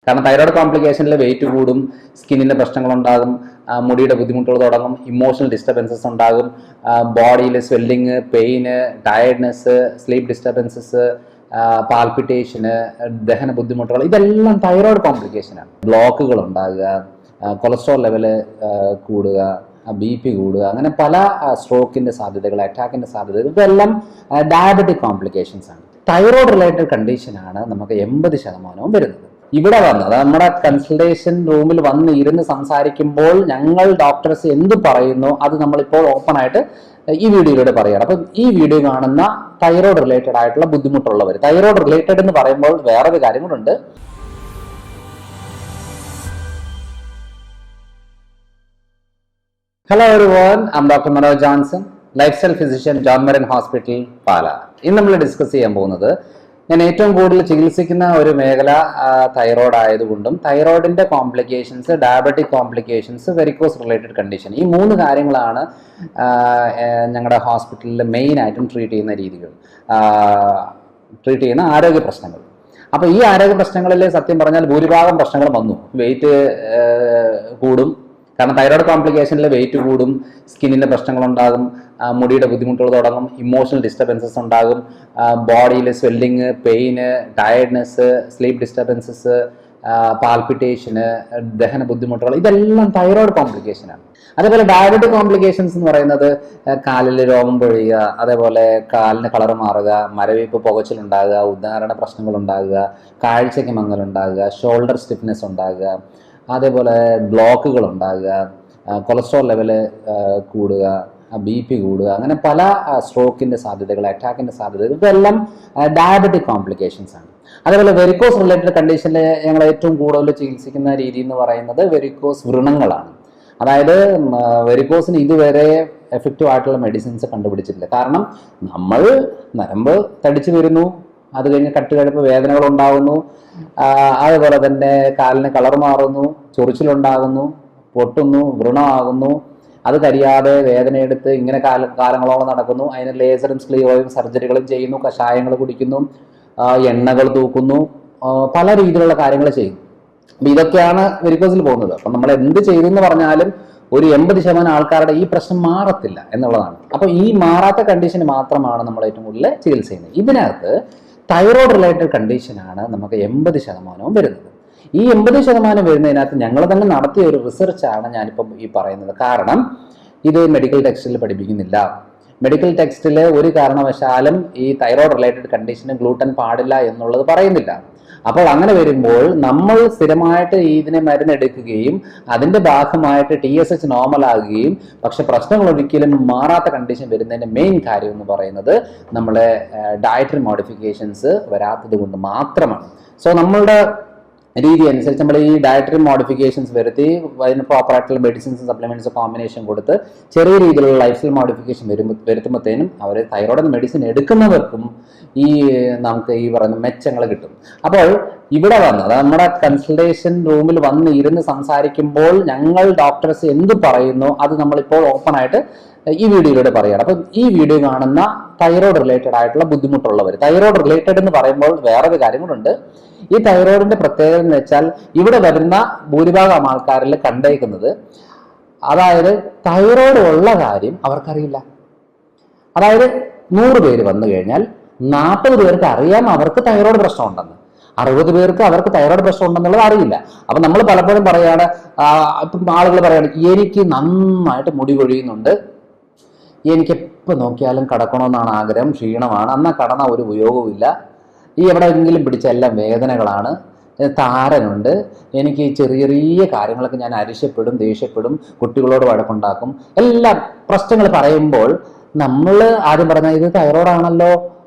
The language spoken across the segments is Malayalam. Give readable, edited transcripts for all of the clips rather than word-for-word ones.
കാരണം തൈറോയ്ഡ് കോംപ്ലിക്കേഷനിൽ വെയിറ്റ് കൂടും, സ്കിന്നിൻ്റെ പ്രശ്നങ്ങളുണ്ടാകും, മുടിയുടെ ബുദ്ധിമുട്ടുകൾ തുടങ്ങും, ഇമോഷണൽ ഡിസ്റ്റർബൻസസ് ഉണ്ടാകും, ബോഡിയിൽ swelling, pain, tiredness, sleep disturbances, പാൽപിറ്റേഷന്, ദഹന ബുദ്ധിമുട്ടുകൾ, ഇതെല്ലാം തൈറോയ്ഡ് കോംപ്ലിക്കേഷനാണ്. ബ്ലോക്കുകൾ ഉണ്ടാകുക, കൊളസ്ട്രോൾ ലെവല് കൂടുക, BP കൂടുക, അങ്ങനെ പല സ്ട്രോക്കിൻ്റെ സാധ്യതകൾ, അറ്റാക്കിൻ്റെ സാധ്യതകൾ, ഇതെല്ലാം ഡയബറ്റിക് കോംപ്ലിക്കേഷൻസ് ആണ്. തൈറോയ്ഡ് റിലേറ്റഡ് കണ്ടീഷനാണ് നമുക്ക് 80% വരുന്നത്. ഇവിടെ വന്നത് നമ്മുടെ കൺസൾട്ടേഷൻ റൂമിൽ വന്ന് ഇരുന്ന് സംസാരിക്കുമ്പോൾ ഞങ്ങൾ ഡോക്ടേഴ്സ് എന്ത് പറയുന്നു അത് നമ്മളിപ്പോൾ ഓപ്പൺ ആയിട്ട് ഈ വീഡിയോയിലൂടെ പറയുകയാണ്. അപ്പം ഈ വീഡിയോ കാണുന്ന തൈറോയ്ഡ് റിലേറ്റഡ് ആയിട്ടുള്ള ബുദ്ധിമുട്ടുള്ളവർ, തൈറോയ്ഡ് റിലേറ്റഡ് എന്ന് പറയുമ്പോൾ വേറൊരു കാര്യം കൂടെ. Hello everyone, I am doctor Manoj Johnson, lifestyle physician, John Marin hospital, Pala. ഇന്ന് നമ്മൾ ഡിസ്കസ് ചെയ്യാൻ പോകുന്നത്, ഞാൻ ഏറ്റവും കൂടുതൽ ചികിത്സിക്കുന്ന ഒരു മേഖല തൈറോയ്ഡ് ആയതുകൊണ്ടും തൈറോയിഡിന്റെ complications, diabetic complications, varicose related condition, ഈ 3 കാര്യങ്ങളാണ് ഞങ്ങളുടെ ഹോസ്പിറ്റലിൽ മെയിൻ ആയിട്ടും ട്രീറ്റ് ചെയ്യുന്ന ആരോഗ്യ പ്രശ്നങ്ങൾ. അപ്പോൾ ഈ ആരോഗ്യ പ്രശ്നങ്ങളിൽ സത്യം പറഞ്ഞാൽ ഭൂരിഭാഗം പ്രശ്നങ്ങൾ വന്നു. വെയിറ്റ് കൂടും, കാരണം തൈറോയ്ഡ് കോംപ്ലിക്കേഷനിൽ വെയിറ്റ് കൂടും, സ്കിന്നിൻ്റെ പ്രശ്നങ്ങളുണ്ടാകും, മുടിയുടെ ബുദ്ധിമുട്ടുകൾ തുടങ്ങും, ഇമോഷണൽ ഡിസ്റ്റർബൻസസ് ഉണ്ടാകും, ബോഡിയിൽ swelling, pain, tiredness, sleep disturbances, പാൽപിറ്റേഷന്, ദഹന ബുദ്ധിമുട്ടുകൾ, ഇതെല്ലാം തൈറോയ്ഡ് കോംപ്ലിക്കേഷനാണ്. അതേപോലെ ഡയബറ്റിക് കോംപ്ലിക്കേഷൻസ് എന്ന് പറയുന്നത് കാലിൽ രോമം പൊഴിയുക, അതേപോലെ കാലിന് കളർ മാറുക, മരവിപ്പ്, പുകച്ചിലുണ്ടാകുക, ഉദാഹരണ പ്രശ്നങ്ങൾ ഉണ്ടാകുക, കാഴ്ചയ്ക്ക് മങ്ങലുണ്ടാകുക, ഷോൾഡർ സ്റ്റിഫ്നെസ് ഉണ്ടാകുക, അതേപോലെ ബ്ലോക്കുകൾ ഉണ്ടാകുക, കൊളസ്ട്രോൾ ലെവല് കൂടുക, BP കൂടുക, അങ്ങനെ പല സ്ട്രോക്കിൻ്റെ സാധ്യതകൾ, അറ്റാക്കിൻ്റെ സാധ്യതകൾ, ഇതെല്ലാം ഡയബറ്റിക് കോംപ്ലിക്കേഷൻസ് ആണ്. അതേപോലെ വെരിക്കോസ് റിലേറ്റഡ് കണ്ടീഷനിൽ ഞങ്ങൾ ഏറ്റവും കൂടുതൽ ചികിത്സിക്കുന്ന രീതി എന്ന് പറയുന്നത് വെരിക്കോസ് വ്രണങ്ങളാണ്. അതായത് വെരിക്കോസിന് ഇതുവരെ എഫക്റ്റീവ് ആയിട്ടുള്ള മെഡിസിൻസ് കണ്ടുപിടിച്ചിട്ടില്ല. കാരണം നമ്മൾ നരമ്പ് തടിച്ചു വരുന്നു, അത് കഴിഞ്ഞ് കട്ടുകഴുപ്പ് വേദനകൾ ഉണ്ടാകുന്നു, അതുപോലെ തന്നെ കാലിന് കളർ മാറുന്നു, ചൊറിച്ചിലുണ്ടാകുന്നു, പൊട്ടുന്നു, വ്രണമാകുന്നു, അത് കരിയാതെ വേദനയെടുത്ത് ഇങ്ങനെ കാലങ്ങളോളം നടക്കുന്നു. അതിന് ലേസറും സ്ക്ലിയോയും സർജറികളും ചെയ്യുന്നു, കഷായങ്ങൾ കുടിക്കുന്നു, എണ്ണകൾ തൂക്കുന്നു, പല രീതിയിലുള്ള കാര്യങ്ങൾ ചെയ്യുന്നു. അപ്പം ഇതൊക്കെയാണ് വെരിക്കോസിൽ പോകുന്നത്. അപ്പം നമ്മൾ എന്ത് ചെയ്തു എന്ന് പറഞ്ഞാലും ഒരു 80% ആൾക്കാരുടെ ഈ പ്രശ്നം മാറത്തില്ല എന്നുള്ളതാണ്. അപ്പോൾ ഈ മാറാത്ത കണ്ടീഷന് മാത്രമാണ് നമ്മൾ ഏറ്റവും കൂടുതൽ ചികിത്സ ചെയ്യുന്നത്. ഇതിനകത്ത് തൈറോയ്ഡ് റിലേറ്റഡ് കണ്ടീഷനാണ് നമുക്ക് 80% വരുന്നത്. ഈ 80% വരുന്നതിനകത്ത് ഞങ്ങൾ തന്നെ നടത്തിയ ഒരു റിസർച്ചാണ് ഞാനിപ്പം ഈ പറയുന്നത്. കാരണം ഇത് മെഡിക്കൽ ടെക്സ്റ്റിൽ പഠിപ്പിക്കുന്നില്ല. മെഡിക്കൽ ടെക്സ്റ്റിൽ ഒരു കാരണവശാലും ഈ തൈറോയ്ഡ് റിലേറ്റഡ് കണ്ടീഷന് ഗ്ലൂട്ടൻ പാടില്ല എന്നുള്ളത് പറയുന്നില്ല. അപ്പോൾ അങ്ങനെ വരുമ്പോൾ നമ്മൾ സ്ഥിരമായിട്ട് ഇതിനെ മരുന്നെടുക്കുകയും അതിൻ്റെ ഭാഗമായിട്ട് TSH നോർമൽ ആകുകയും പക്ഷെ പ്രശ്നങ്ങൾ ഒരിക്കലും മാറാത്ത കണ്ടീഷൻ വരുന്നതിൻ്റെ മെയിൻ കാര്യം എന്ന് പറയുന്നത് നമ്മളെ ഡയറ്ററി മോഡിഫിക്കേഷൻസ് വരാത്തത് കൊണ്ട് മാത്രമാണ്. സോ നമ്മളുടെ രീതി അനുസരിച്ച് നമ്മൾ ഈ ഡയറ്ററി മോഡിഫിക്കേഷൻസ് വരുത്തി അതിന് പ്രോപ്പറായിട്ടുള്ള മെഡിസിൻസ്, സപ്ലിമെന്റ്സ് കോമ്പിനേഷൻ കൊടുത്ത് ചെറിയ രീതിയിലുള്ള ലൈഫ് സ്റ്റൈൽ മോഡിഫിക്കേഷൻ വരുത്തുമ്പോഴത്തേനും അവർ തൈറോയ്ഡ് മെഡിസിൻ എടുക്കുന്നവർക്കും നമുക്ക് ഈ പറയുന്ന മെച്ചങ്ങൾ കിട്ടും. അപ്പോൾ ഇവിടെ വന്നത് നമ്മുടെ കൺസൾട്ടേഷൻ റൂമിൽ വന്ന് ഇരുന്ന് സംസാരിക്കുമ്പോൾ ഞങ്ങൾ ഡോക്ടേഴ്സ് എന്ത് പറയുന്നു അത് നമ്മളിപ്പോൾ ഓപ്പൺ ആയിട്ട് ഈ വീഡിയോയിലൂടെ പറയുകയാണ്. അപ്പം ഈ വീഡിയോ കാണുന്ന തൈറോയ്ഡ് റിലേറ്റഡ് ആയിട്ടുള്ള ബുദ്ധിമുട്ടുള്ളവർ, തൈറോയ്ഡ് റിലേറ്റഡ് എന്ന് പറയുമ്പോൾ വേറൊരു കാര്യം കൂടെ. ഈ തൈറോയിഡിന്റെ പ്രത്യേകത എന്ന് വെച്ചാൽ ഇവിടെ വരുന്ന ഭൂരിഭാഗം ആൾക്കാരിൽ കണ്ടേക്കുന്നത്, അതായത് തൈറോയ്ഡ് ഉള്ള കാര്യം അവർക്കറിയില്ല. അതായത് 100 പേര് വന്നു കഴിഞ്ഞാൽ 40 പേർക്ക് അറിയാം അവർക്ക് തൈറോയ്ഡ് പ്രശ്നം ഉണ്ടെന്ന്, 60 പേർക്ക് അവർക്ക് തൈറോയ്ഡ് പ്രശ്നം ഉണ്ടെന്നുള്ളത് അറിയില്ല. അപ്പൊ നമ്മൾ പലപ്പോഴും പറയാണ്, ഇപ്പം ആളുകൾ പറയാണ്, എനിക്ക് നന്നായിട്ട് മുടി കൊഴിയുന്നുണ്ട്, എനിക്ക് എപ്പോൾ നോക്കിയാലും കടക്കണമെന്നാണ് ആഗ്രഹം, ക്ഷീണമാണ്, എന്നാൽ കടന്ന ഒരു ഉപയോഗവും ഇല്ല, ഈ എവിടെയെങ്കിലും പിടിച്ച എല്ലാം വേദനകളാണ്, താരനുണ്ട്, എനിക്ക് ചെറിയ ചെറിയ കാര്യങ്ങളൊക്കെ ഞാൻ അരിശപ്പെടും, ദേഷ്യപ്പെടും, കുട്ടികളോട് വഴക്കുണ്ടാക്കും, എല്ലാ പ്രശ്നങ്ങൾ പറയുമ്പോൾ നമ്മൾ ആദ്യം പറഞ്ഞാൽ ഇത് തൈറോയ്ഡ് ആണല്ലോ,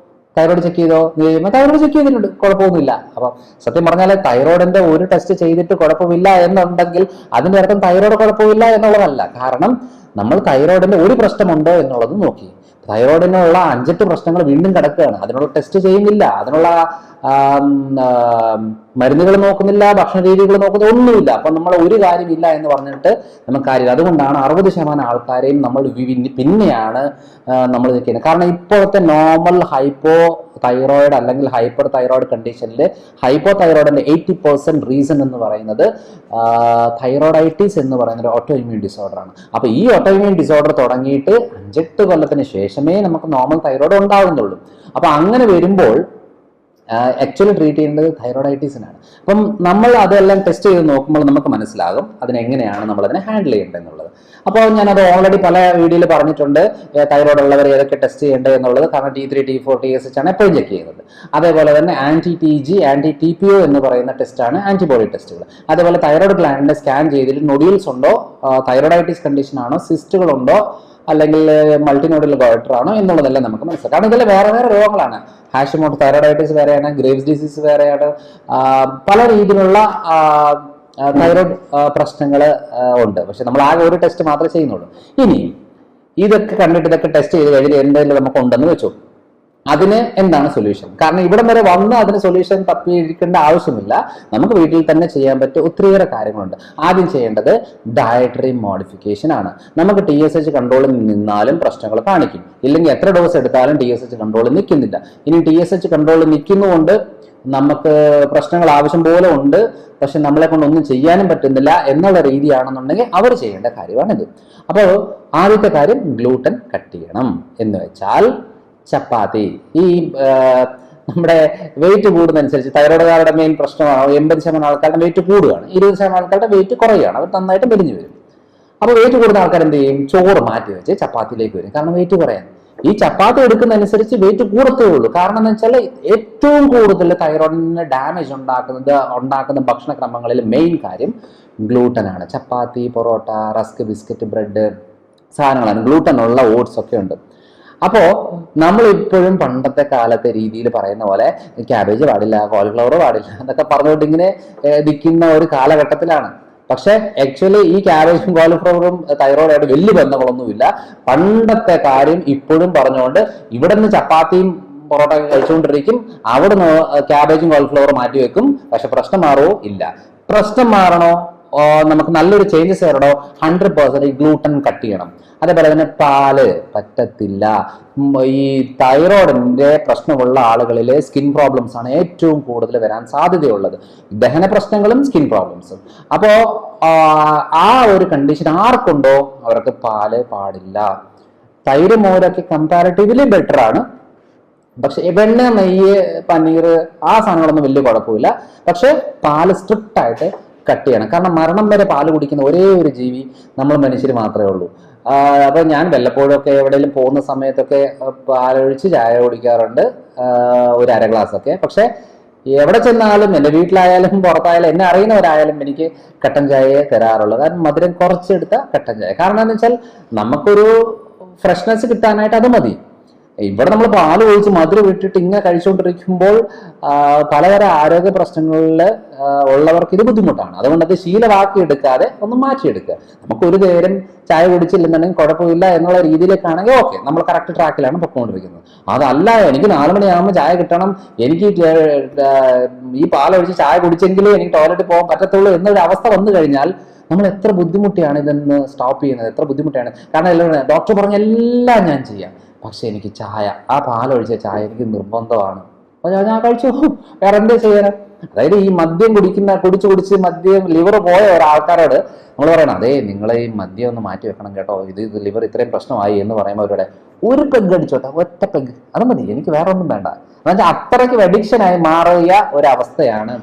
തൈറോയ്ഡ് ചെക്ക് ചെയ്തോ എന്ന് കഴിയുമ്പോൾ തൈറോയ്ഡ് ചെക്ക് ചെയ്തിട്ടുണ്ട്, കുഴപ്പമൊന്നുമില്ല. അപ്പം സത്യം പറഞ്ഞാൽ തൈറോയിഡിന്റെ ഒരു ടെസ്റ്റ് ചെയ്തിട്ട് കുഴപ്പമില്ല എന്നുണ്ടെങ്കിൽ അതിൻ്റെ അർത്ഥം തൈറോയ്ഡ് കുഴപ്പമില്ല എന്നുള്ളതല്ല. കാരണം നമ്മൾ തൈറോയിഡിന്റെ ഒരു പ്രശ്നമുണ്ടോ എന്നുള്ളത് നോക്കി, തൈറോയിഡിനുള്ള 5-8 പ്രശ്നങ്ങൾ വീണ്ടും കിടക്കുകയാണ്, അതിനുള്ള ടെസ്റ്റ് ചെയ്യുന്നില്ല, അതിനുള്ള മരുന്നുകൾ നോക്കുന്നില്ല, ഭക്ഷണ രീതികൾ നോക്കുന്നില്ല, ഒന്നുമില്ല. അപ്പൊ നമ്മൾ ഒരു കാര്യമില്ല എന്ന് പറഞ്ഞിട്ട് നമുക്ക് കാര്യമില്ല. അതുകൊണ്ടാണ് 60% ആൾക്കാരെയും നമ്മൾ പിന്നെയാണ് നമ്മൾ നിൽക്കുന്നത്. കാരണം ഇപ്പോഴത്തെ നോർമൽ ഹൈപ്പോ തൈറോയിഡ് അല്ലെങ്കിൽ ഹൈപ്പർ തൈറോയിഡ് കണ്ടീഷനിൽ ഹൈപ്പോ തൈറോയിഡിന്റെ 80% റീസൺ എന്ന് പറയുന്നത് തൈറോയിഡൈറ്റിസ് എന്ന് പറയുന്ന ഒരു ഓട്ടോ ഇമ്മ്യൂൺ ഡിസോർഡർ ആണ്. അപ്പൊ ഈ ഓട്ടോ ഇമ്മ്യൂൺ ഡിസോർഡർ തുടങ്ങിയിട്ട് 5-8 കൊല്ലത്തിന് ശേഷമേ നമുക്ക് നോർമൽ തൈറോയിഡ് ഉണ്ടാകുന്നുള്ളൂ. അപ്പൊ അങ്ങനെ വരുമ്പോൾ ആക്ച്വലി ട്രീറ്റ് ചെയ്യേണ്ടത് തൈറോയിഡൈറ്റിസിനാണ്. അപ്പം നമ്മൾ അതെല്ലാം ടെസ്റ്റ് ചെയ്ത് നോക്കുമ്പോൾ നമുക്ക് മനസ്സിലാകും അതിനെങ്ങനെയാണ് നമ്മൾ അതിനെ ഹാൻഡിൽ ചെയ്യേണ്ടത് എന്നുള്ളത്. അപ്പോൾ ഞാനത് ഓൾറെഡി പല വീഡിയോയിൽ പറഞ്ഞിട്ടുണ്ട്, തൈറോയിഡ് ഉള്ളവർ ഏതൊക്കെ ടെസ്റ്റ് ചെയ്യേണ്ടത് എന്നുള്ളത്. കാരണം T3, T4, TSH ആണ് എപ്പോഴും ചെക്ക് ചെയ്യുന്നത്. അതേപോലെ തന്നെ anti-TG, anti-TPO എന്ന് പറയുന്ന ടെസ്റ്റാണ് ആന്റിബോഡി ടെസ്റ്റുകൾ. അതേപോലെ തൈറോയിഡ് ഗ്ലാൻഡിനെ സ്കാൻ ചെയ്തിട്ട് നൊഡ്യൂൾസ് ഉണ്ടോ, തൈറോയിഡൈറ്റിസ് കണ്ടീഷൻ ആണോ, സിസ്റ്റുകൾ ഉണ്ടോ, അല്ലെങ്കിൽ മൾട്ടിനോഡൽ ഗോയിറ്റർ ആണോ എന്നുള്ളതെല്ലാം നമുക്ക് മനസ്സിലാക്കാം. കാരണം ഇതെല്ലാം വേറെ വേറെ രോഗങ്ങളാണ്. ഹാഷിമോട്ടോ തൈറോയിഡൈറ്റിസ് വേറെയാണ്, ഗ്രേവ്സ് ഡിസീസ് വേറെയാണ്, പല രീതിയിലുള്ള തൈറോയിഡ് പ്രശ്നങ്ങൾ ഉണ്ട്. പക്ഷെ നമ്മൾ ആകെ ഒരു ടെസ്റ്റ് മാത്രമേ ചെയ്യുന്നുള്ളൂ. ഇനി ഇതൊക്കെ കണ്ടിട്ട് ഇതൊക്കെ ടെസ്റ്റ് ചെയ്ത് കഴിഞ്ഞാൽ എന്തെങ്കിലും നമുക്ക് ഉണ്ടെന്ന് വെച്ചു, അതിന് എന്താണ് സൊല്യൂഷൻ? കാരണം ഇവിടം വരെ വന്ന് അതിന് സൊല്യൂഷൻ തപ്പിയിരിക്കേണ്ട ആവശ്യമില്ല. നമുക്ക് വീട്ടിൽ തന്നെ ചെയ്യാൻ പറ്റിയ ഒത്തിരിയേറെ കാര്യങ്ങളുണ്ട്. ആദ്യം ചെയ്യേണ്ടത് ഡയറ്ററി മോഡിഫിക്കേഷൻ ആണ്. നമുക്ക് TSH കൺട്രോളിൽ നിന്നാലും പ്രശ്നങ്ങൾ കാണിക്കും, ഇല്ലെങ്കിൽ എത്ര ഡോസ് എടുത്താലും TSH കൺട്രോളിൽ നിൽക്കുന്നില്ല. ഇനി TSH കൺട്രോളിൽ നിൽക്കുന്നതുകൊണ്ട് നമുക്ക് പ്രശ്നങ്ങൾ ആവശ്യം പോലെ ഉണ്ട്, പക്ഷെ നമ്മളെ കൊണ്ട് ഒന്നും ചെയ്യാനും പറ്റുന്നില്ല എന്നുള്ള രീതിയാണെന്നുണ്ടെങ്കിൽ അവർ ചെയ്യേണ്ട കാര്യമാണിത്. അപ്പോൾ ആദ്യത്തെ കാര്യം ഗ്ലൂട്ടൻ കട്ട് ചെയ്യണം. എന്ന് വെച്ചാൽ ചപ്പാത്തി. ഈ നമ്മുടെ വെയിറ്റ് കൂടുന്നതനുസരിച്ച് തൈറോയിഡുകാരുടെ മെയിൻ പ്രശ്നമാണ് 80% ആൾക്കാരുടെ വെയിറ്റ് കൂടുകയാണ്, 20% ആൾക്കാരുടെ വെയിറ്റ് കുറയുകയാണ്, അവർ നന്നായിട്ട് മെലിഞ്ഞു വരും. അപ്പോൾ വെയിറ്റ് കൂടുന്ന ആൾക്കാർ എന്ത് ചെയ്യും? ചോറ് മാറ്റി വെച്ച് ചപ്പാത്തിയിലേക്ക് വരും. കാരണം വെയിറ്റ് കുറയാൻ. ഈ ചപ്പാത്തി എടുക്കുന്നതനുസരിച്ച് വെയിറ്റ് കൂടത്തേ ഉള്ളൂ. കാരണം എന്ന് വെച്ചാൽ ഏറ്റവും കൂടുതൽ തൈറോയിഡിന് ഡാമേജ് ഉണ്ടാക്കുന്ന ഭക്ഷണക്രമങ്ങളിൽ മെയിൻ കാര്യം ഗ്ലൂട്ടൻ ആണ്. ചപ്പാത്തി, പൊറോട്ട, റസ്ക്, ബിസ്ക്കറ്റ്, ബ്രെഡ് സാധനങ്ങളാണ്. ഗ്ലൂട്ടൻ ഉള്ള ഓട്സ് ഒക്കെ ഉണ്ട്. അപ്പോൾ നമ്മൾ ഇപ്പോഴും പണ്ടത്തെ കാലത്തെ രീതിയിൽ പറയുന്ന പോലെ ക്യാബേജ് പാടില്ല, കോളിഫ്ലവർ പാടില്ല എന്നൊക്കെ പറഞ്ഞുകൊണ്ട് ഇങ്ങനെ നിൽക്കുന്ന ഒരു കാലഘട്ടത്തിലാണ്. പക്ഷെ ആക്ച്വലി ഈ ക്യാബേജും കോളിഫ്ലവറും തൈറോയിഡായിട്ട് വലിയ ബന്ധങ്ങളൊന്നുമില്ല. പണ്ടത്തെ കാര്യം ഇപ്പോഴും പറഞ്ഞുകൊണ്ട് ഇവിടെ നിന്ന് ചപ്പാത്തിയും പൊറോട്ട കഴിച്ചുകൊണ്ടിരിക്കും, അവിടുന്ന് ക്യാബേജും കോളിഫ്ലവറും മാറ്റി വെക്കും. പക്ഷെ പ്രശ്നം മാറുമോ? ഇല്ല. പ്രശ്നം മാറണോ, നമുക്ക് നല്ലൊരു ചേഞ്ചസ് വരണോ, 100% ഗ്ലൂട്ടൻ കട്ട് ചെയ്യണം. അതേപോലെ തന്നെ പാല് പറ്റത്തില്ല. ഈ തൈറോയിഡിന്റെ പ്രശ്നമുള്ള ആളുകളിൽ സ്കിൻ പ്രോബ്ലംസ് ആണ് ഏറ്റവും കൂടുതൽ വരാൻ സാധ്യതയുള്ളത്. ദഹന പ്രശ്നങ്ങളും സ്കിൻ പ്രോബ്ലംസും. അപ്പോൾ ആ ഒരു കണ്ടീഷൻ ആർക്കുണ്ടോ അവർക്ക് പാല് പാടില്ല. തൈര്, മോരൊക്കെ കമ്പാരിറ്റീവ്ലി ബെറ്റർ ആണ്. പക്ഷെ വെണ്ണ, നെയ്യ്, പനീർ ആ സാധനങ്ങളൊന്നും വലിയ കുഴപ്പമില്ല. പക്ഷെ പാല് സ്ട്രിക്റ്റ് ആയിട്ട് കട്ട് ചെയ്യണം. കാരണം മരണം വരെ പാല് കുടിക്കുന്ന ഒരേ ഒരു ജീവി നമ്മൾ മനുഷ്യർ മാത്രമേ ഉള്ളൂ. അപ്പൊ ഞാൻ വല്ലപ്പോഴും ഒക്കെ എവിടെയെങ്കിലും പോകുന്ന സമയത്തൊക്കെ പാലൊഴിച്ച് ചായ കുടിക്കാറുണ്ട്, ഒരു അര ഗ്ലാസ് ഒക്കെ. പക്ഷെ എവിടെ ചെന്നാലും എൻ്റെ വീട്ടിലായാലും പുറത്തായാലും എന്നെ അറിയുന്നവരായാലും എനിക്ക് കട്ടൻ ചായയെ തരാറുള്ളൂ. കാരണം മധുരം കുറച്ചെടുത്ത കട്ടൻ ചായ. കാരണം എന്താ വെച്ചാൽ നമുക്കൊരു ഫ്രഷ്നെസ് കിട്ടാനായിട്ട് അത് മതി. ഇവിടെ നമ്മൾ പാല് ഒഴിച്ച് മധുരം ഇട്ടിട്ട് ഇങ്ങനെ കഴിച്ചുകൊണ്ടിരിക്കുമ്പോൾ പലതരം ആരോഗ്യ പ്രശ്നങ്ങളിൽ ഉള്ളവർക്ക് ഇത് ബുദ്ധിമുട്ടാണ്. അതുകൊണ്ട് അത് ശീലമാക്കി എടുക്കാതെ ഒന്ന് മാറ്റിയെടുക്കുക. നമുക്ക് ഒരു നേരം ചായ കുടിച്ചില്ലെന്നുണ്ടെങ്കിൽ കുഴപ്പമില്ല എന്നുള്ള രീതിയിലേക്കാണെങ്കിൽ ഓക്കെ, നമ്മൾ കറക്റ്റ് ട്രാക്കിലാണ് പൊയ്ക്കൊണ്ടിരിക്കുന്നത്. അതല്ല എനിക്ക് 4 മണിയാകുമ്പോൾ ചായ കിട്ടണം, എനിക്ക് ഈ പാലൊഴിച്ച് ചായ കുടിച്ചെങ്കിലേ എനിക്ക് ടോയ്ലറ്റിൽ പോകാൻ പറ്റത്തുള്ളൂ എന്നൊരു അവസ്ഥ വന്നു കഴിഞ്ഞാൽ നമ്മൾ എത്ര ബുദ്ധിമുട്ടിയാണ് ഇതെന്ന് സ്റ്റോപ്പ് ചെയ്യുന്നത്, എത്ര ബുദ്ധിമുട്ടാണ്. കാരണം ഡോക്ടർ പറഞ്ഞ എല്ലാം ഞാൻ ചെയ്യാം, പക്ഷെ എനിക്ക് ചായ, ആ പാലൊഴിച്ച ചായ എനിക്ക് നിർബന്ധമാണ്. അപ്പോൾ ഞാൻ കഴിച്ചു, വേറെ എന്താ ചെയ്യാൻ? അതായത് ഈ മദ്യം കുടിച്ച് മദ്യം ലിവർ പോയ ഒരാൾക്കാരോട് നമ്മൾ പറയണം, അതേ നിങ്ങൾ ഈ മദ്യം ഒന്ന് മാറ്റി വെക്കണം കേട്ടോ, ഇത് ലിവർ ഇത്രയും പ്രശ്നമായി എന്ന് പറയുമ്പോൾ അവരുടെ ഒരു പെഗ് അടിച്ചോട്ടെ, ഒറ്റ പെഗ് അത് മതി, എനിക്ക് വേറെ ഒന്നും വേണ്ട. എന്നുവെച്ചാൽ അത്രയ്ക്ക് അഡിക്ഷനായി മാറിയ ഒരവസ്ഥയാണ്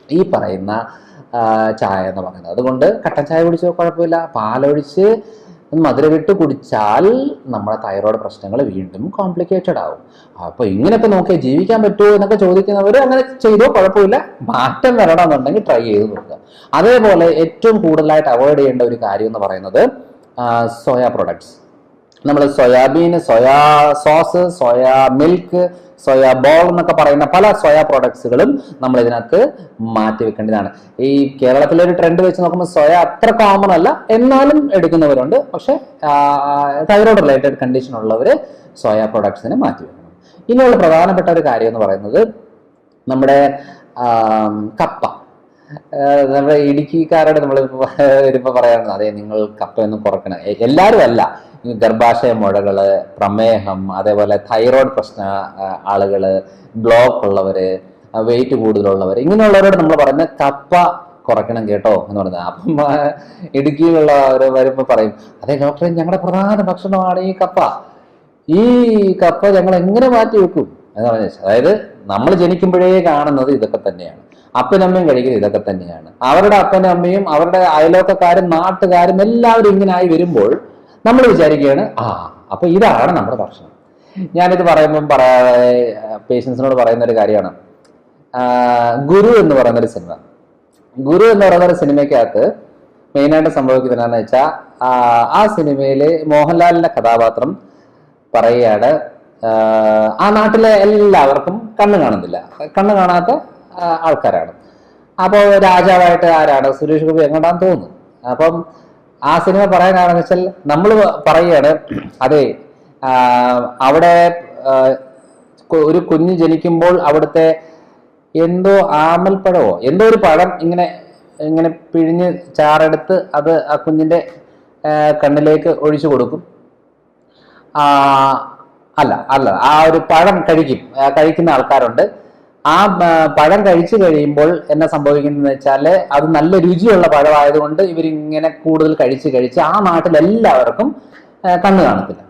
ഈ പറയുന്ന ചായ എന്ന് പറയുന്നത്. അതുകൊണ്ട് കട്ടൻ ചായ കുടിച്ചോ കുഴപ്പമില്ല, പാലൊഴിച്ച് മധുരവിട്ട് കുടിച്ചാൽ നമ്മുടെ തൈറോയ്ഡ് പ്രശ്നങ്ങൾ വീണ്ടും കോംപ്ലിക്കേറ്റഡ് ആവും. അപ്പൊ ഇങ്ങനെയൊക്കെ നോക്കിയാൽ ജീവിക്കാൻ പറ്റുമോ എന്നൊക്കെ ചോദിക്കുന്നവർ അങ്ങനെ ചെയ്തോ കുഴപ്പമില്ല, മാറ്റം വരണമെന്നുണ്ടെങ്കിൽ ട്രൈ ചെയ്ത് നോക്കുക. അതേപോലെ ഏറ്റവും കൂടുതലായിട്ട് അവോയ്ഡ് ചെയ്യേണ്ട ഒരു കാര്യം എന്ന് പറയുന്നത് സോയ പ്രൊഡക്ട്സ്. നമ്മൾ soybean, soya sauce, soya milk, soya ball എന്നൊക്കെ പറയുന്ന പല സോയാ പ്രോഡക്ട്സുകളും നമ്മൾ ഇതിനകത്ത് മാറ്റി വെക്കേണ്ടതാണ്. ഈ കേരളത്തിലെ ഒരു ട്രെൻഡ് വെച്ച് നോക്കുമ്പോൾ സോയ അത്ര കോമൺ അല്ല, എന്നാലും എടുക്കുന്നവരുണ്ട്. പക്ഷെ തൈറോയ്ഡ് റിലേറ്റഡ് കണ്ടീഷൻ ഉള്ളവർ സോയ പ്രോഡക്ട്സിനെ മാറ്റി വെക്കണം. ഇനിയുള്ള പ്രധാനപ്പെട്ട ഒരു കാര്യം എന്ന് പറയുന്നത് നമ്മുടെ കപ്പ, നമ്മുടെ ഇടുക്കിക്കാരോട് നമ്മൾ വരുമ്പോൾ പറയാറുണ്ട്, അതെ നിങ്ങൾ കപ്പയൊന്നും കുറക്കണം. എല്ലാവരും അല്ല, ഗർഭാശയ മുഴകള്, പ്രമേഹം, അതേപോലെ തൈറോയ്ഡ് പ്രശ്ന ആളുകള്, ബ്ലോക്ക് ഉള്ളവര്, വെയിറ്റ് കൂടുതലുള്ളവർ, ഇങ്ങനെയുള്ളവരോട് നമ്മൾ പറയുന്നത് കപ്പ കുറയ്ക്കണം കേട്ടോ എന്ന് പറഞ്ഞത്. അപ്പം ഇടുക്കിയിലുള്ളവർ വരുമ്പോൾ പറയും, അതെ ഡോക്ടറെ ഞങ്ങളുടെ പ്രധാന ഭക്ഷണമാണ് ഈ കപ്പ, ഈ കപ്പ ഞങ്ങൾ എങ്ങനെ മാറ്റി വെക്കും എന്ന് പറഞ്ഞു. അതായത് നമ്മൾ ജനിക്കുമ്പോഴേ കാണുന്നത് ഇതൊക്കെ തന്നെയാണ്, അപ്പനമ്മയും കഴിക്കുന്നത് ഇതൊക്കെ തന്നെയാണ്. അവരുടെ അപ്പനും അമ്മയും അവരുടെ അയലോക്കക്കാരും നാട്ടുകാരും എല്ലാവരും ഇങ്ങനെ ആയി വരുമ്പോൾ നമ്മൾ വിചാരിക്കുകയാണ്, അപ്പൊ ഇതാണ് നമ്മുടെ ഭക്ഷണം. ഞാനിത് പറയുമ്പം പേഷ്യൻസിനോട് പറയുന്ന ഒരു കാര്യമാണ്, ഗുരു എന്ന് പറയുന്നൊരു സിനിമ. ഗുരു എന്ന് പറയുന്നൊരു സിനിമയ്ക്കകത്ത് മെയിനായിട്ട് സംഭവിക്കുന്നത് എന്താണെന്ന് വെച്ചാൽ, ആ സിനിമയില് മോഹൻലാലിന്റെ കഥാപാത്രം പറയുകയാണ്, ആ നാട്ടിലെ എല്ലാവർക്കും കണ്ണ് കാണുന്നില്ല, കണ്ണ് കാണാത്ത ആൾക്കാരാണ്. അപ്പോൾ രാജാവായിട്ട് ആരാണ്, സുരേഷ് ഗോപി എങ്ങോട്ടാന്ന് തോന്നുന്നു. അപ്പം ആ സിനിമ പറയാനാണെന്ന് വെച്ചാൽ നമ്മൾ പറയുകയാണ്, അതെ അവിടെ ഒരു കുഞ്ഞ് ജനിക്കുമ്പോൾ അവിടുത്തെ എന്തോ ആമൽപ്പഴമോ എന്തോ ഒരു പഴം ഇങ്ങനെ ഇങ്ങനെ പിഴിഞ്ഞ് ചാറെടുത്ത് അത് ആ കുഞ്ഞിന്റെ കണ്ണിലേക്ക് ഒഴിച്ചു കൊടുക്കും. അല്ല അല്ല ആ ഒരു പഴം കഴിക്കുന്ന ആൾക്കാരുണ്ട്. ആ പഴം കഴിച്ചു കഴിയുമ്പോൾ എന്നാ സംഭവിക്കുന്നതെന്ന് വെച്ചാൽ, അത് നല്ല രുചിയുള്ള പഴമായതുകൊണ്ട് ഇവരിങ്ങനെ കൂടുതൽ കഴിച്ച് ആ നാട്ടിലെല്ലാവർക്കും കണ്ണ് കാണത്തില്ല.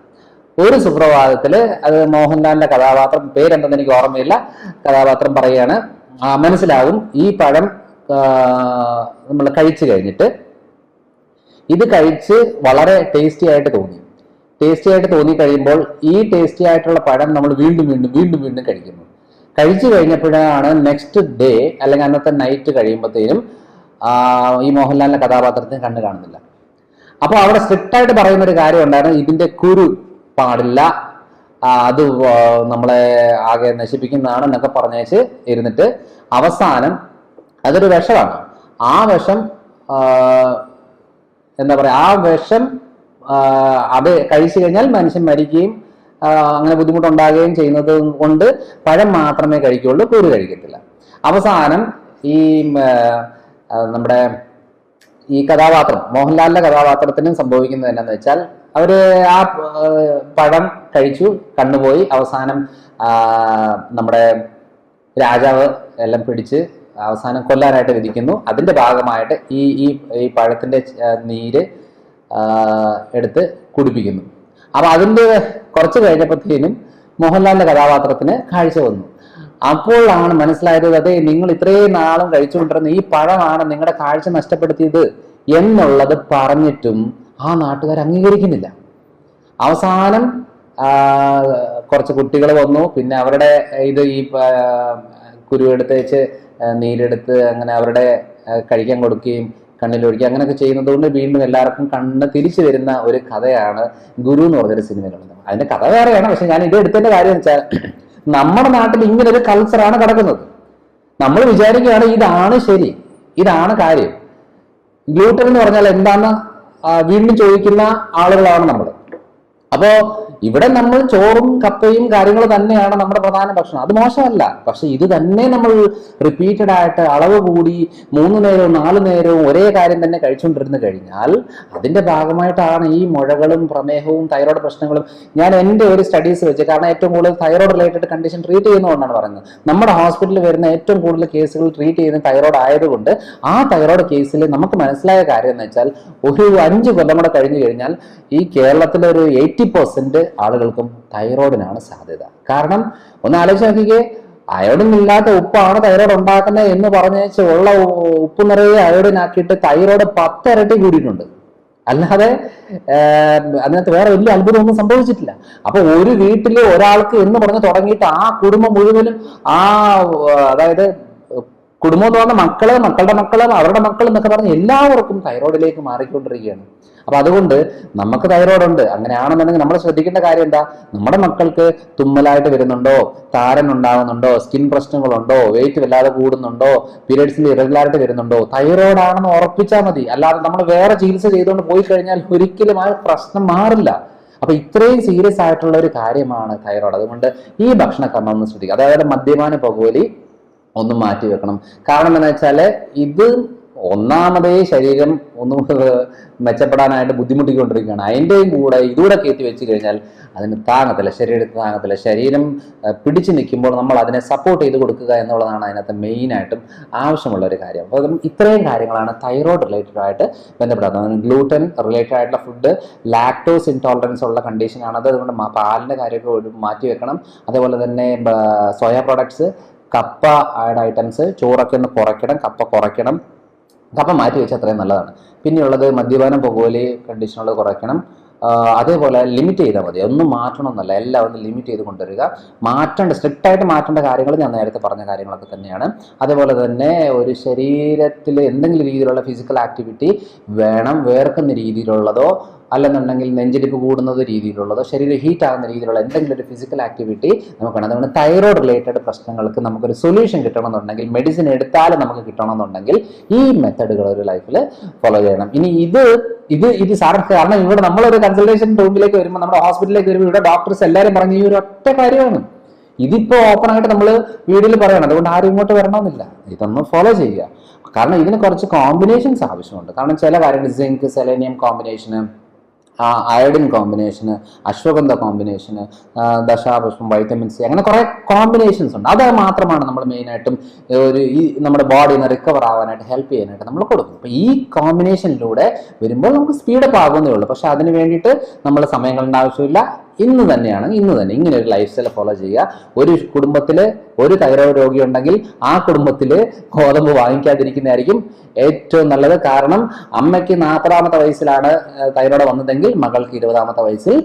ഒരു സുപ്രഭാതത്തില്, അത് മോഹൻലാലിന്റെ കഥാപാത്രം, പേരെന്തെന്ന് എനിക്ക് ഓർമ്മയില്ല, കഥാപാത്രം പറയുകയാണ്, മനസ്സിലാകും ഈ പഴം നമ്മൾ കഴിച്ചു കഴിഞ്ഞിട്ട് ഇത് കഴിച്ച് വളരെ ടേസ്റ്റി ആയിട്ട് തോന്നി കഴിയുമ്പോൾ ഈ ടേസ്റ്റി ആയിട്ടുള്ള പഴം നമ്മൾ വീണ്ടും കഴിക്കുന്നു. കഴിച്ചു കഴിഞ്ഞപ്പോഴാണ് നെക്സ്റ്റ് ഡേ അല്ലെങ്കിൽ അന്നത്തെ നൈറ്റ് കഴിയുമ്പോഴത്തേനും ഈ മോഹൻലാലിന്റെ കഥാപാത്രത്തിന് കണ്ണ് കാണുന്നില്ല. അപ്പൊ അവിടെ സ്ട്രിക്റ്റ് ആയിട്ട് പറയുന്ന ഒരു കാര്യം ഉണ്ടായിരുന്നു, ഇതിന്റെ കുരു പാടില്ല, അത് നമ്മളെ ആകെ നശിപ്പിക്കുന്നതാണ് എന്നൊക്കെ പറഞ്ഞേച്ച് ഇരുന്നിട്ട് അവസാനം അതൊരു വിഷമാണ്. ആ വിഷം എന്താ പറയാ, ആ വിഷം അത് കഴിച്ചു കഴിഞ്ഞാൽ മനുഷ്യൻ മരിക്കുകയും അങ്ങനെ ബുദ്ധിമുട്ടുണ്ടാകുകയും ചെയ്യുന്നത് കൊണ്ട് പഴം മാത്രമേ കഴിക്കുകയുള്ളൂ, കുരു കഴിക്കത്തില്ല. അവസാനം ഈ നമ്മുടെ ഈ കഥാപാത്രം, മോഹൻലാലിന്റെ കഥാപാത്രത്തിനും സംഭവിക്കുന്നത് എന്നാന്ന് വെച്ചാൽ, അവര് ആ പഴം കഴിച്ചു, കണ്ണുപോയി, അവസാനം നമ്മുടെ രാജാവ് എല്ലാം പിടിച്ച് അവസാനം കൊല്ലാനായിട്ട് വിധിക്കുന്നു. അതിന്റെ ഭാഗമായിട്ട് ഈ പഴത്തിന്റെ നീര് എടുത്ത് കുടിപ്പിക്കുന്നു. അപ്പൊ അതിന്റെ കുറച്ച് കഴിഞ്ഞപ്പോഴത്തേനും മോഹൻലാലിന്റെ കഥാപാത്രത്തിന് കാഴ്ച വന്നു. അപ്പോഴാണ് മനസ്സിലായത്, അതെ നിങ്ങൾ ഇത്രയും നാളും കഴിച്ചുകൊണ്ടിരുന്ന ഈ പഴമാണ് നിങ്ങളുടെ കാഴ്ച നഷ്ടപ്പെടുത്തിയത് എന്നുള്ളത് പറഞ്ഞിട്ടും ആ നാട്ടുകാർ അംഗീകരിക്കുന്നില്ല. അവസാനം കുറച്ച് കുട്ടികൾ വന്നു, പിന്നെ അവരുടെ ഈ കുരുവെടുത്ത് വെച്ച് നീരെടുത്ത് അങ്ങനെ അവരുടെ കഴിക്കാൻ കൊടുക്കുകയും കണ്ണിലൊഴിക്കുക അങ്ങനെയൊക്കെ ചെയ്യുന്നത് കൊണ്ട് വീണ്ടും എല്ലാവർക്കും കണ്ണ് തിരിച്ചു വരുന്ന ഒരു കഥയാണ് ഗുരു എന്ന് പറഞ്ഞൊരു സിനിമയിലുള്ളത്. അതിന്റെ കഥ വേറെയാണ്, പക്ഷെ ഞാൻ ഇത് എടുത്തതിന്റെ കാര്യം എന്ന് വെച്ചാൽ, നമ്മുടെ നാട്ടിൽ ഇങ്ങനെ ഒരു കൾച്ചറാണ് കിടക്കുന്നത്. നമ്മൾ വിചാരിക്കുകയാണ് ഇതാണ് ശരി, ഇതാണ് കാര്യം. ഗ്ലൂട്ടൻ എന്ന് പറഞ്ഞാൽ എന്താന്ന് വീണ്ടും ചോദിക്കുന്ന ആളുകളാണ് നമ്മൾ. അപ്പോ ഇവിടെ നമ്മൾ ചോറും കപ്പയും കാര്യങ്ങൾ തന്നെയാണ് നമ്മുടെ പ്രധാന ഭക്ഷണം, അത് മോശമല്ല. പക്ഷെ ഇത് തന്നെ നമ്മൾ റിപ്പീറ്റഡ് ആയിട്ട് അളവ് കൂടി 3 നേരവും 4 നേരവും ഒരേ കാര്യം തന്നെ കഴിച്ചുകൊണ്ടിരുന്നു കഴിഞ്ഞാൽ അതിന്റെ ഭാഗമായിട്ടാണ് ഈ മുഴകളും പ്രമേഹവും തൈറോയ്ഡ് പ്രശ്നങ്ങളും. ഞാൻ എൻ്റെ ഒരു സ്റ്റഡീസ് വെച്ച്, കാരണം ഏറ്റവും കൂടുതൽ തൈറോയ്ഡ് റിലേറ്റഡ് കണ്ടീഷൻ ട്രീറ്റ് ചെയ്യുന്നതുകൊണ്ടാണ് പറയുന്നത്. നമ്മുടെ ഹോസ്പിറ്റലിൽ വരുന്ന ഏറ്റവും കൂടുതൽ കേസുകൾ ട്രീറ്റ് ചെയ്യുന്ന തൈറോയ്ഡ് ആയതുകൊണ്ട് ആ തൈറോയ്ഡ് കേസിൽ നമുക്ക് മനസ്സിലായ കാര്യം എന്ന് വെച്ചാൽ, ഒരു 5 കൊല്ലം കൂടെ കഴിഞ്ഞു കഴിഞ്ഞാൽ ഈ കേരളത്തിലെ ഒരു 80% ആളുകൾക്കും തൈറോയിഡിനാണ് സാധ്യത. കാരണം ഒന്ന് ആലോചിച്ച് നോക്കിക്കേ, അയോഡിൻ ഇല്ലാത്ത ഉപ്പാണ് തൈറോയ്ഡ് ഉണ്ടാക്കുന്നത് എന്ന് പറഞ്ഞേച്ച് ഉള്ള ഉപ്പ് നിറയെ അയോഡിൻ ആക്കിയിട്ട് തൈറോയ്ഡ് 10 ഇരട്ടി കൂടിയിട്ടുണ്ട്. അല്ലാതെ അതിനകത്ത് വേറെ വലിയ അത്ഭുതമൊന്നും സംഭവിച്ചിട്ടില്ല. അപ്പൊ ഒരു വീട്ടില് ഒരാൾക്ക് എന്ന് പറഞ്ഞ് തുടങ്ങിയിട്ട് ആ കുടുംബം മുഴുവനും അതായത് കുടുംബം എന്ന് പറഞ്ഞ മക്കള്, മക്കളുടെ മക്കള്, അവരുടെ മക്കൾ എന്നൊക്കെ പറഞ്ഞ് എല്ലാവർക്കും തൈറോയിഡിലേക്ക് മാറിക്കൊണ്ടിരിക്കുകയാണ്. അപ്പൊ അതുകൊണ്ട് നമുക്ക് തൈറോയ്ഡ് ഉണ്ട്, അങ്ങനെയാണെന്നുണ്ടെങ്കിൽ നമ്മൾ ശ്രദ്ധിക്കേണ്ട കാര്യം എന്താ, നമ്മുടെ മക്കൾക്ക് തുമ്മലായിട്ട് വരുന്നുണ്ടോ, താരൻ ഉണ്ടാകുന്നുണ്ടോ, സ്കിൻ പ്രശ്നങ്ങളുണ്ടോ, വെയിറ്റ് വല്ലാതെ കൂടുന്നുണ്ടോ, പീരിയഡ്സിൽ ഇറഗുലാരിറ്റി വരുന്നുണ്ടോ, തൈറോയ്ഡ് ആണെന്ന് ഉറപ്പിച്ചാൽ മതി. അല്ലാതെ നമ്മൾ വേറെ ചികിത്സ ചെയ്തുകൊണ്ട് പോയി കഴിഞ്ഞാൽ ഒരിക്കലും ആ പ്രശ്നം മാറില്ല. അപ്പൊ ഇത്രയും സീരിയസ് ആയിട്ടുള്ള ഒരു കാര്യമാണ് തൈറോയ്ഡ്. അതുകൊണ്ട് ഈ ഭക്ഷണക്രമം ഒന്ന് ശ്രദ്ധിക്കുക. അതായത് മദ്യപാന, പുകവലി, ഒന്ന് മാറ്റി വെക്കണം. കാരണം എന്താണെന്ന് വെച്ചാൽ ഇത് ഒന്നാമതേ ശരീരം ഒന്ന് മെച്ചപ്പെടാനായിട്ട് ബുദ്ധിമുട്ടിക്കൊണ്ടിരിക്കുകയാണ്. അതിൻ്റെയും കൂടെ ഇതുകൂടെ കയറ്റി വെച്ച് കഴിഞ്ഞാൽ അതിന് താങ്ങത്തില്ല, ശരീരത്തിന് താങ്ങത്തില്ല. ശരീരം പിടിച്ചു നിൽക്കുമ്പോൾ നമ്മൾ അതിനെ സപ്പോർട്ട് ചെയ്ത് കൊടുക്കുക എന്നുള്ളതാണ് അതിനകത്ത് മെയിനായിട്ടും ആവശ്യമുള്ള ഒരു കാര്യം. അപ്പോൾ ഇത്രയും കാര്യങ്ങളാണ് തൈറോയ്ഡ് റിലേറ്റഡ് ആയിട്ട് ബന്ധപ്പെടുന്നത്. ഗ്ലൂട്ടൻ റിലേറ്റഡ് ആയിട്ടുള്ള ഫുഡ്, ലാക്ടോസ് ഇൻടോളറൻസ് ഉള്ള കണ്ടീഷനാണ് അത്. അതുകൊണ്ട് പാലിൻ്റെ കാര്യമൊക്കെ മാറ്റി വെക്കണം. അതേപോലെ തന്നെ സോയ പ്രോഡക്ട്സ്, കപ്പ ആഡ് ഐറ്റംസ്, ചോറൊക്കെ ഒന്ന് കുറയ്ക്കണം, കപ്പ കുറയ്ക്കണം. കപ്പ മാറ്റി വെച്ചാൽ അത്രയും നല്ലതാണ്. പിന്നെയുള്ളത് മദ്യപാനം, പുകവലി കണ്ടീഷനുള്ളത് കുറയ്ക്കണം. അതേപോലെ ലിമിറ്റ് ചെയ്താൽ മതി, ഒന്നും മാറ്റണമെന്നല്ല, എല്ലാം ഒന്ന് ലിമിറ്റ് ചെയ്ത് കൊണ്ടുവരിക. സ്ട്രിക്റ്റായിട്ട് മാറ്റേണ്ട കാര്യങ്ങൾ ഞാൻ നേരത്തെ പറഞ്ഞ കാര്യങ്ങളൊക്കെ തന്നെയാണ്. അതേപോലെ തന്നെ ഒരു ശരീരത്തിൽ എന്തെങ്കിലും രീതിയിലുള്ള ഫിസിക്കൽ ആക്ടിവിറ്റി വേണം. വേർക്കുന്ന രീതിയിലുള്ളതോ അല്ലെന്നുണ്ടെങ്കിൽ നെഞ്ചിടിപ്പ് കൂടുന്നത് രീതിയിലുള്ളതോ ശരീരം ഹീറ്റ് ആകുന്ന രീതിയിലുള്ള എന്തെങ്കിലും ഒരു ഫിസിക്കൽ ആക്ടിവിറ്റി നമുക്ക് വേണം. അതുകൊണ്ട് തൈറോയ്ഡ് റിലേറ്റഡ് പ്രശ്നങ്ങൾക്ക് നമുക്കൊരു സൊല്യൂഷൻ കിട്ടണമെന്നുണ്ടെങ്കിൽ, മെഡിസിൻ എടുത്താലും നമുക്ക് കിട്ടണമെന്നുണ്ടെങ്കിൽ ഈ മെത്തഡുകൾ ഒരു ലൈഫിൽ ഫോളോ ചെയ്യണം. ഇനി ഇത് സാർക്ക്, കാരണം ഇവിടെ നമ്മളൊരു കൺസൾട്ടേഷൻ റൂമിലേക്ക് വരുമ്പോൾ, നമ്മുടെ ഹോസ്പിറ്റലിലേക്ക് വരുമ്പോൾ ഇവിടെ ഡോക്ടേഴ്സ് എല്ലാവരും പറഞ്ഞ ഈ ഒരു ഒറ്റ കാര്യമാണ്. ഇതിപ്പോ ഓപ്പൺ ആയിട്ട് നമ്മൾ വീഡിയോയിൽ പറയണം. അതുകൊണ്ട് ആരും ഇങ്ങോട്ട് വരണമെന്നില്ല, ഇതൊന്ന് ഫോളോ ചെയ്യുക. കാരണം ഇതിന് കുറച്ച് കോമ്പിനേഷൻസ് ആവശ്യമുണ്ട്. കാരണം ചില കാര്യങ്ങൾ സിങ്ക്, സെലേനിയം കോമ്പിനേഷന്, അയഡിൻ കോമ്പിനേഷന്, അശ്വഗന്ധ കോമ്പിനേഷന്, ദശാപുഷ്പം, വൈറ്റമിൻ സി, അങ്ങനെ കുറെ കോമ്പിനേഷൻസ് ഉണ്ട്. അത് മാത്രമാണ് നമ്മൾ മെയിനായിട്ടും ഈ നമ്മുടെ ബോഡിന്ന് റിക്കവർ ആവാനായിട്ട് ഹെൽപ്പ് ചെയ്യാനായിട്ട് നമ്മൾ കൊടുക്കും. അപ്പോൾ ഈ കോമ്പിനേഷനിലൂടെ വരുമ്പോൾ നമുക്ക് സ്പീഡപ്പ് ആകുന്നേ ഉള്ളൂ. പക്ഷെ അതിന് വേണ്ടിയിട്ട് നമ്മൾ സമയം കളയേണ്ട ആവശ്യമില്ല. ഇന്ന് തന്നെ ഇങ്ങനെ ഒരു ലൈഫ് സ്റ്റൈൽ ഫോളോ ചെയ്യുക. ഒരു കുടുംബത്തിൽ ഒരു തൈറോയ്ഡ് രോഗി ഉണ്ടെങ്കിൽ ആ കുടുംബത്തിൽ ഗോതമ്പ് വാങ്ങിക്കാതിരിക്കുന്നതായിരിക്കും ഏറ്റവും നല്ലത്. കാരണം അമ്മയ്ക്ക് 40-ാമത്തെ വയസ്സിലാണ് തൈറോയ്ഡ് വന്നതെങ്കിൽ മകൾക്ക് 20-ാമത്തെ വയസ്സിൽ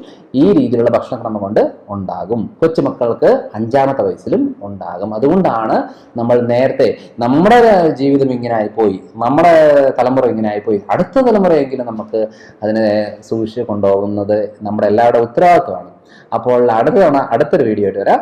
ഈ രീതിയിലുള്ള ഭക്ഷണക്രമം കൊണ്ട് ഉണ്ടാകും. കൊച്ചുമക്കൾക്ക് 5-ാമത്തെ വയസ്സിലും ഉണ്ടാകും. അതുകൊണ്ടാണ് നമ്മൾ നേരത്തെ നമ്മുടെ ജീവിതം ഇങ്ങനെ ആയിപ്പോയി, നമ്മുടെ തലമുറ ഇങ്ങനെ ആയിപ്പോയി, അടുത്ത തലമുറയെങ്കിലും നമുക്ക് അതിനെ സൂക്ഷിച്ച് കൊണ്ടുപോകുന്നത് നമ്മുടെ എല്ലാവരുടെ ഉത്തരവാദിത്വമാണ്. അപ്പോൾ അടുത്തൊരു വീഡിയോ ആയിട്ട് വരാം.